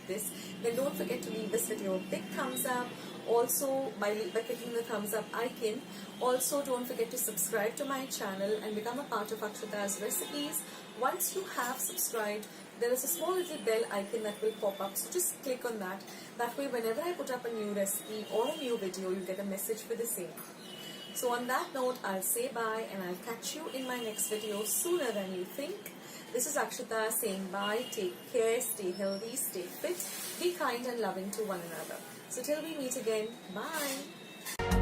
like this, then don't forget to leave this video a big thumbs up. Also, by clicking the thumbs up icon. Also, don't forget to subscribe to my channel and become a part of Akshata's recipes. Once you have subscribed, there is a small little bell icon that will pop up, so just click on that. That way, whenever I put up a new recipe or a new video, you get a message for the same. So on that note, I'll say bye and I'll catch you in my next video sooner than you think. This is Akshata saying bye, take care, stay healthy, stay fit, be kind and loving to one another. So till we meet again, bye.